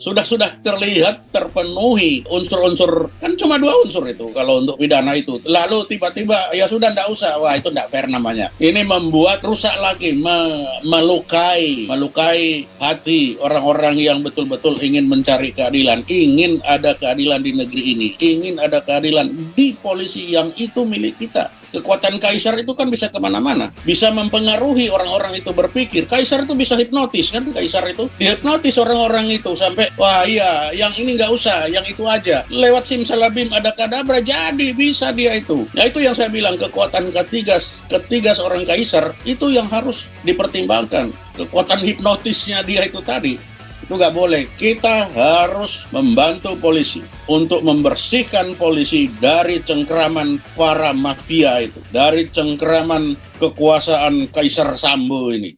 sudah terlihat terpenuhi unsur-unsur, kan cuma 2 unsur itu kalau untuk pidana itu, lalu tiba-tiba ya sudah nggak usah, wah itu nggak fair namanya. Ini membuat rusak lagi, melukai hati orang-orang yang betul-betul ingin mencari keadilan, ingin ada keadilan di negeri ini, ingin ada keadilan di polisi yang itu milik kita. Kekuatan kaisar itu kan bisa kemana-mana, bisa mempengaruhi orang-orang itu berpikir. Kaisar itu bisa hipnotis kan, kaisar itu dihipnotis orang-orang itu sampai wah iya yang ini nggak usah, yang itu aja, lewat simsalabim ada kadabra, jadi bisa dia itu. Nah itu yang saya bilang, kekuatan ketiga seorang kaisar itu yang harus dipertimbangkan. Kekuatan hipnotisnya dia itu tadi itu nggak boleh. Kita harus membantu polisi untuk membersihkan polisi dari cengkeraman para mafia itu, dari cengkeraman kekuasaan Kaisar Sambo ini.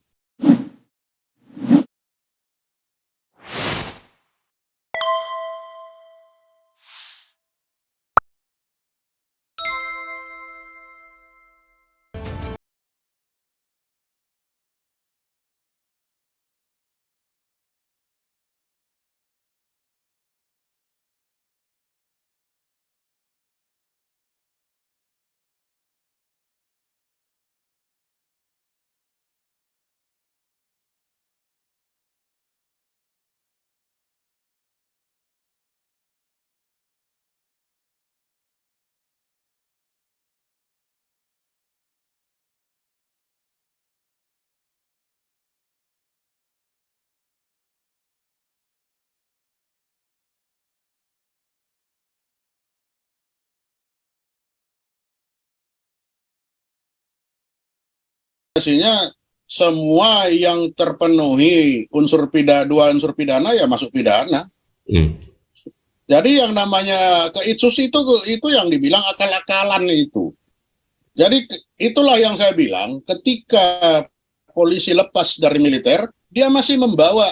Pastinya semua yang terpenuhi dua unsur pidana ya masuk pidana. Jadi yang namanya keitsus itu yang dibilang akal-akalan itu. Jadi itulah yang saya bilang, ketika polisi lepas dari militer, dia masih membawa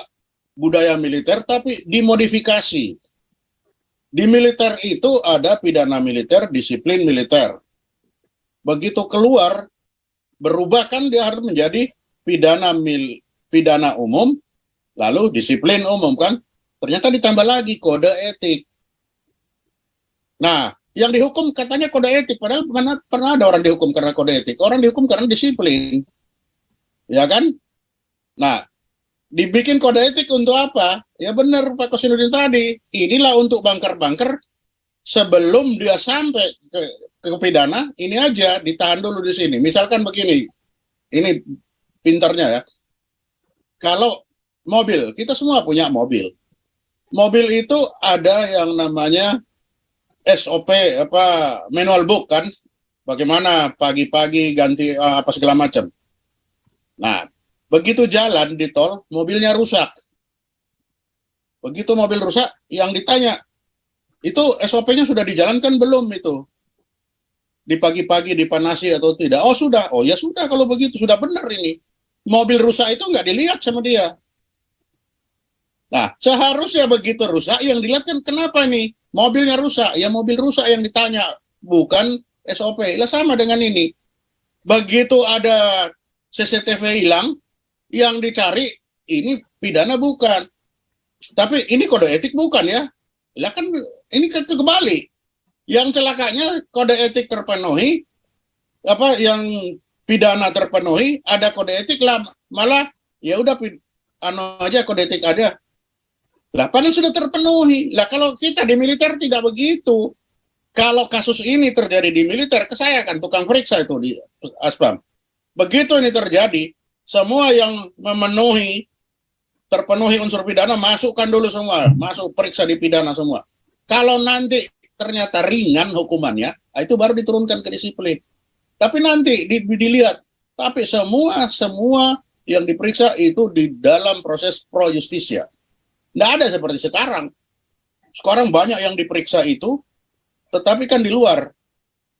budaya militer tapi dimodifikasi. Di militer itu ada pidana militer, disiplin militer. Begitu keluar, berubah kan dia harus menjadi pidana umum, lalu disiplin umum kan. Ternyata ditambah lagi kode etik. Nah, yang dihukum katanya kode etik, padahal pernah ada orang dihukum karena kode etik. Orang dihukum karena disiplin. Ya kan? Nah, dibikin kode etik untuk apa? Ya benar Pak Kosinudin tadi. Inilah untuk bangker-bangker sebelum dia sampai ke pidana, ini aja ditahan dulu di sini. Misalkan begini, ini pinternya ya. Kalau mobil, kita semua punya mobil. Mobil itu ada yang namanya SOP, manual book kan. Bagaimana pagi-pagi ganti apa segala macam. Nah, begitu jalan di tol, mobilnya rusak. Begitu mobil rusak, yang ditanya, itu SOP-nya sudah dijalankan belum itu? Di pagi-pagi dipanasi atau tidak? Oh sudah, oh ya sudah kalau begitu, sudah benar ini. Mobil rusak itu nggak dilihat sama dia. Nah, seharusnya begitu rusak, yang dilihat kan kenapa nih? Mobilnya rusak, ya mobil rusak yang ditanya, bukan SOP. Lah sama dengan ini. Begitu ada CCTV hilang, yang dicari ini pidana bukan. Tapi ini kode etik bukan ya. Lah kan ini kebalik. Yang celakanya kode etik terpenuhi, yang pidana terpenuhi, ada kode etik lah, malah ya udah aja kode etik ada. Lah padahal sudah terpenuhi. Lah kalau kita di militer tidak begitu. Kalau kasus ini terjadi di militer, saya kan tukang periksa itu di Aspam. Begitu ini terjadi, semua yang terpenuhi unsur pidana, masukkan dulu semua, masuk periksa di pidana semua. Kalau nanti ternyata ringan hukumannya, itu baru diturunkan ke disiplin. Tapi nanti dilihat, tapi semua yang diperiksa itu di dalam proses pro justisia. Nggak ada seperti sekarang. Sekarang banyak yang diperiksa itu, tetapi kan di luar,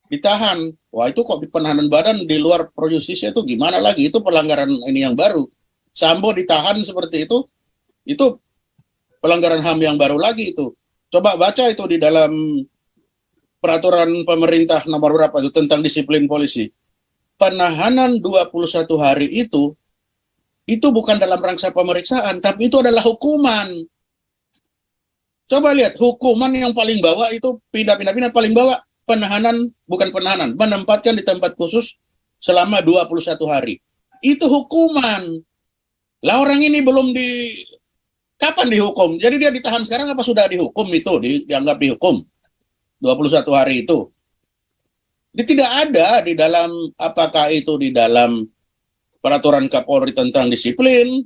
ditahan. Wah itu kok penahanan badan di luar pro justisia itu gimana lagi? Itu pelanggaran ini yang baru. Sambo ditahan seperti itu pelanggaran HAM yang baru lagi itu. Coba baca itu di dalam peraturan pemerintah nomor berapa itu tentang disiplin polisi. Penahanan 21 hari itu bukan dalam rangka pemeriksaan, tapi itu adalah hukuman. Coba lihat hukuman yang paling bawah itu pindah paling bawah penahanan, bukan penahanan, menempatkan di tempat khusus selama 21 hari. Itu hukuman. Lah orang ini belum kapan dihukum? Jadi dia ditahan sekarang apa sudah dihukum itu, dianggap dihukum 21 hari itu. Dia tidak ada di dalam, apakah itu di dalam peraturan Kapolri tentang disiplin,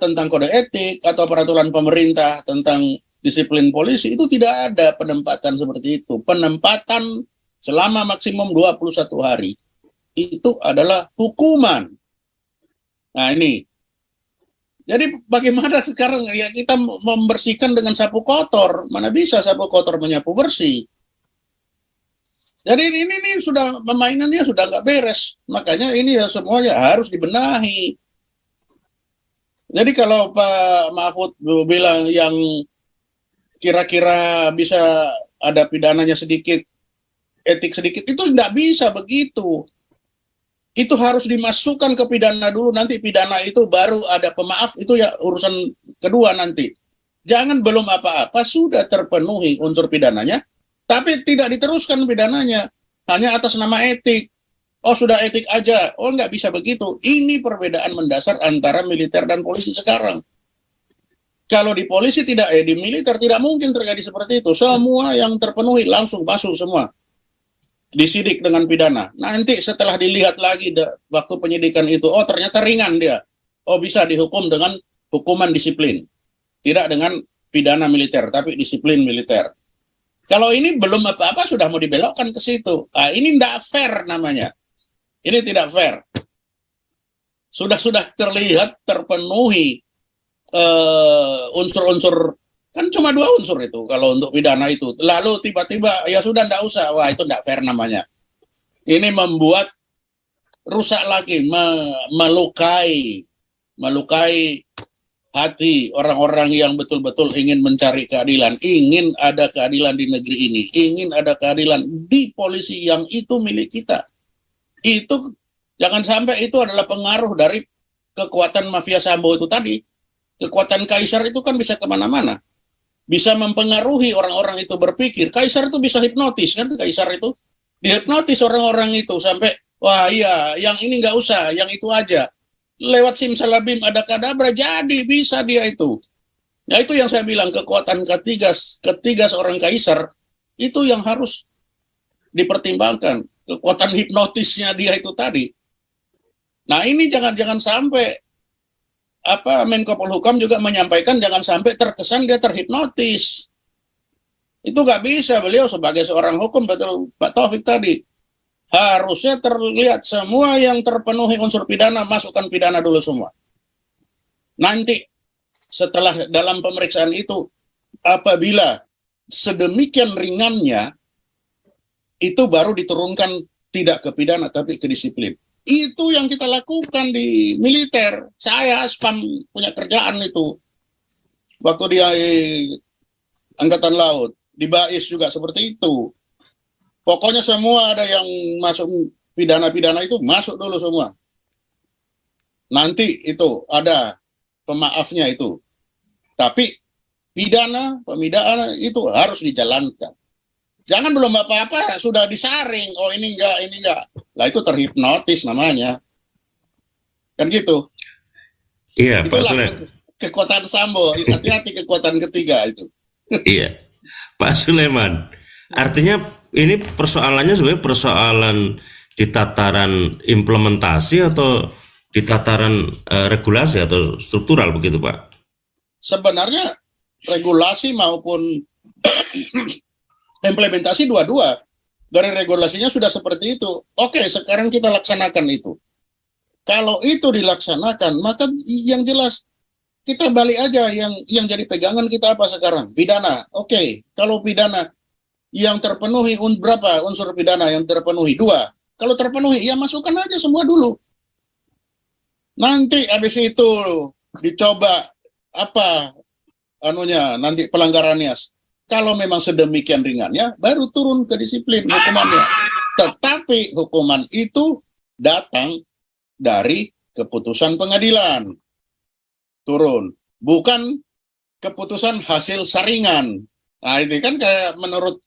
tentang kode etik, atau peraturan pemerintah tentang disiplin polisi, itu tidak ada penempatan seperti itu. Penempatan selama maksimum 21 hari itu adalah hukuman. Nah ini, jadi bagaimana sekarang ya kita membersihkan dengan sapu kotor? Mana bisa sapu kotor menyapu bersih? Jadi ini sudah pemainannya sudah nggak beres. Makanya ini ya semuanya harus dibenahi. Jadi kalau Pak Mahfud bilang yang kira-kira bisa ada pidananya sedikit, etik sedikit, itu tidak bisa begitu. Itu harus dimasukkan ke pidana dulu, nanti pidana itu baru ada pemaaf, itu ya urusan kedua nanti. Jangan belum apa-apa, sudah terpenuhi unsur pidananya, tapi tidak diteruskan pidananya, hanya atas nama etik. Oh sudah etik aja, oh nggak bisa begitu. Ini perbedaan mendasar antara militer dan polisi sekarang. Kalau di polisi tidak, di militer tidak mungkin terjadi seperti itu. Semua yang terpenuhi langsung masuk semua. Disidik dengan pidana. Nanti setelah dilihat lagi waktu penyidikan itu, oh ternyata ringan dia. Oh bisa dihukum dengan hukuman disiplin. Tidak dengan pidana militer, tapi disiplin militer. Kalau ini belum apa-apa sudah mau dibelokkan ke situ. Nah, ini tidak fair namanya. Ini tidak fair. Sudah terlihat terpenuhi unsur-unsur, kan cuma 2 unsur itu kalau untuk pidana itu. Lalu tiba-tiba ya sudah tidak usah. Wah itu tidak fair namanya. Ini membuat rusak lagi, melukai hati orang-orang yang betul-betul ingin mencari keadilan, ingin ada keadilan di negeri ini, ingin ada keadilan di polisi yang itu milik kita. Itu jangan sampai itu adalah pengaruh dari kekuatan mafia Sambo itu tadi. Kekuatan Kaisar itu kan bisa kemana-mana, bisa mempengaruhi orang-orang itu berpikir. Kaisar itu bisa hipnotis kan, Kaisar itu dihipnotis orang-orang itu sampai wah iya yang ini nggak usah, yang itu aja. Lewat simsalabim ada kadabra, jadi bisa dia itu. Nah itu yang saya bilang, kekuatan ketiga seorang kaisar itu yang harus dipertimbangkan, kekuatan hipnotisnya dia itu tadi. Nah ini jangan sampai Menko Polhukam juga menyampaikan jangan sampai terkesan dia terhipnotis. Itu nggak bisa, beliau sebagai seorang hukum, betul Pak Taufik tadi, harusnya terlihat semua yang terpenuhi unsur pidana, masukkan pidana dulu semua. Nanti setelah dalam pemeriksaan itu, apabila sedemikian ringannya, itu baru diturunkan tidak ke pidana tapi ke disiplin. Itu yang kita lakukan di militer. Saya Aspam punya kerjaan itu. Waktu di Angkatan Laut, di Bais juga seperti itu. Pokoknya semua ada yang masuk pidana-pidana itu masuk dulu semua. Nanti itu ada pemaafnya itu. Tapi pemidana itu harus dijalankan. Jangan belum apa-apa sudah disaring. Oh ini enggak. Lah itu terhipnotis namanya. Kan gitu. Iya, itulah Pak Sule. kekuatan Sambo. Hati-hati kekuatan ketiga itu. Iya, Pak Sulaiman. Artinya ini persoalannya sebenarnya persoalan di tataran implementasi atau di tataran regulasi atau struktural begitu, Pak? Sebenarnya regulasi maupun implementasi dua-dua. Dari regulasinya sudah seperti itu. Oke, sekarang kita laksanakan itu. Kalau itu dilaksanakan, maka yang jelas kita balik aja yang jadi pegangan kita apa sekarang? Pidana. Oke, kalau pidana yang terpenuhi berapa unsur pidana yang terpenuhi? 2. Kalau terpenuhi ya masukkan aja semua dulu. Nanti habis itu dicoba nanti pelanggarannya. Kalau memang sedemikian ringannya baru turun ke disiplin hukumannya. Tetapi hukuman itu datang dari keputusan pengadilan. Turun, bukan keputusan hasil saringan. Nah, ini kan kayak menurut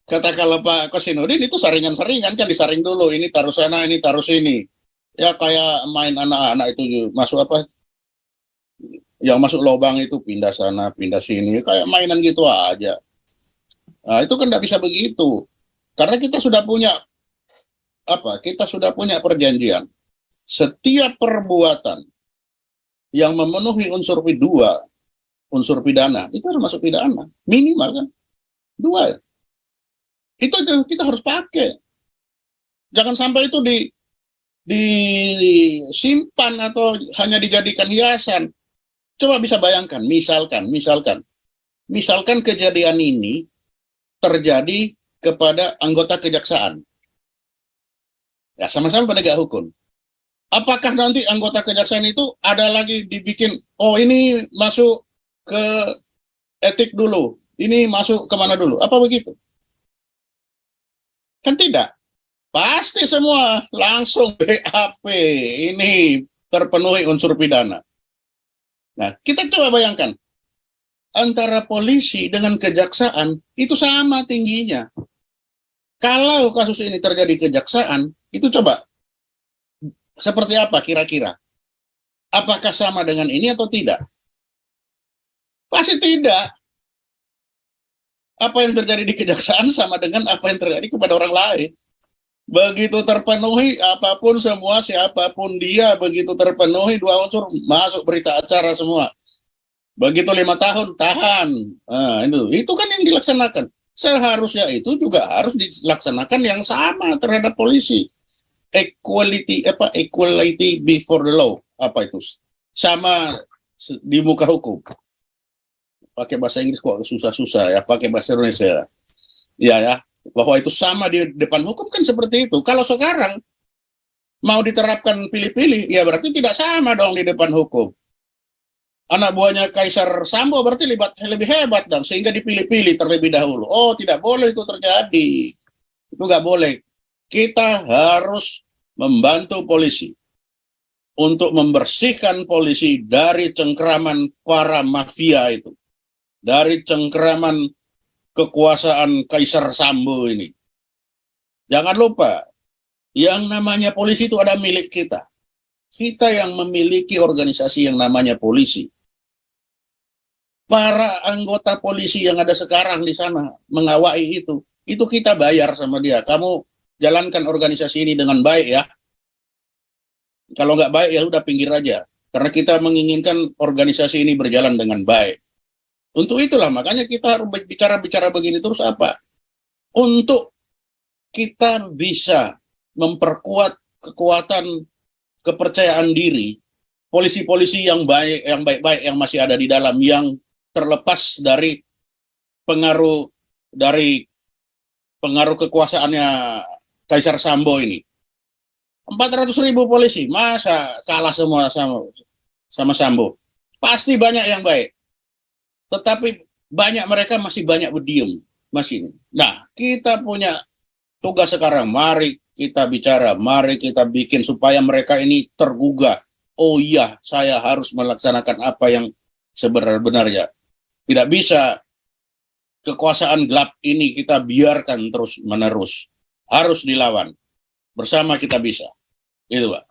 kata kalau Pak Kosinudin itu saringan-saringan, kan disaring dulu, ini taruh sana, ini taruh sini. Ya kayak main anak-anak itu masuk apa, yang masuk lubang itu pindah sana, pindah sini, kayak mainan gitu aja. Nah, itu kan nggak bisa begitu. Karena kita sudah punya kita sudah punya perjanjian. Setiap perbuatan yang memenuhi unsur unsur pidana, itu harus masuk pidana. Minimal kan. 2. Itu kita harus pakai. Jangan sampai itu disimpan atau hanya dijadikan hiasan. Coba bisa bayangkan, misalkan kejadian ini terjadi kepada anggota kejaksaan. Ya, sama-sama penegak hukum. Apakah nanti anggota kejaksaan itu ada lagi dibikin, oh ini masuk ke etik dulu, ini masuk kemana dulu? Apa begitu? Kan tidak. Pasti semua langsung BAP, ini terpenuhi unsur pidana. Nah, kita coba bayangkan, antara polisi dengan kejaksaan itu sama tingginya. Kalau kasus ini terjadi kejaksaan, itu coba seperti apa kira-kira? Apakah sama dengan ini atau tidak? Pasti tidak. Apa yang terjadi di kejaksaan sama dengan apa yang terjadi kepada orang lain. Begitu terpenuhi apapun semua, siapapun dia, begitu terpenuhi 2 unsur, masuk berita acara semua. Begitu 5 tahun, tahan. Nah, itu kan yang dilaksanakan. Seharusnya itu juga harus dilaksanakan yang sama terhadap polisi. Equality before the law. Apa itu? Sama di muka hukum. Pakai bahasa Inggris kok susah-susah ya, pakai bahasa Indonesia. Ya, bahwa itu sama di depan hukum kan seperti itu. Kalau sekarang mau diterapkan pilih-pilih, ya berarti tidak sama dong di depan hukum. Anak buahnya Kaisar Sambo berarti lebih hebat dong, sehingga dipilih-pilih terlebih dahulu. Oh, tidak boleh itu terjadi. Itu nggak boleh. Kita harus membantu polisi untuk membersihkan polisi dari cengkraman para mafia itu. Dari cengkraman kekuasaan Kaisar Sambo ini. Jangan lupa, yang namanya polisi itu ada milik kita. Kita yang memiliki organisasi yang namanya polisi. Para anggota polisi yang ada sekarang di sana mengawai itu kita bayar sama dia. Kamu jalankan organisasi ini dengan baik ya. Kalau nggak baik ya udah pinggir aja. Karena kita menginginkan organisasi ini berjalan dengan baik. Untuk itulah makanya kita harus bicara begini terus apa? Untuk kita bisa memperkuat kekuatan kepercayaan diri polisi-polisi yang baik-baik yang masih ada di dalam, yang terlepas dari pengaruh kekuasaannya Kaisar Sambo ini. 400.000 polisi, masa kalah semua sama Sambo? Pasti banyak yang baik. Tetapi banyak mereka masih banyak berdiam. Nah, kita punya tugas sekarang. Mari kita bicara, mari kita bikin supaya mereka ini tergugah. Oh iya, saya harus melaksanakan apa yang sebenar-benarnya. Tidak bisa kekuasaan gelap ini kita biarkan terus-menerus. Harus dilawan. Bersama kita bisa. Itu, Pak.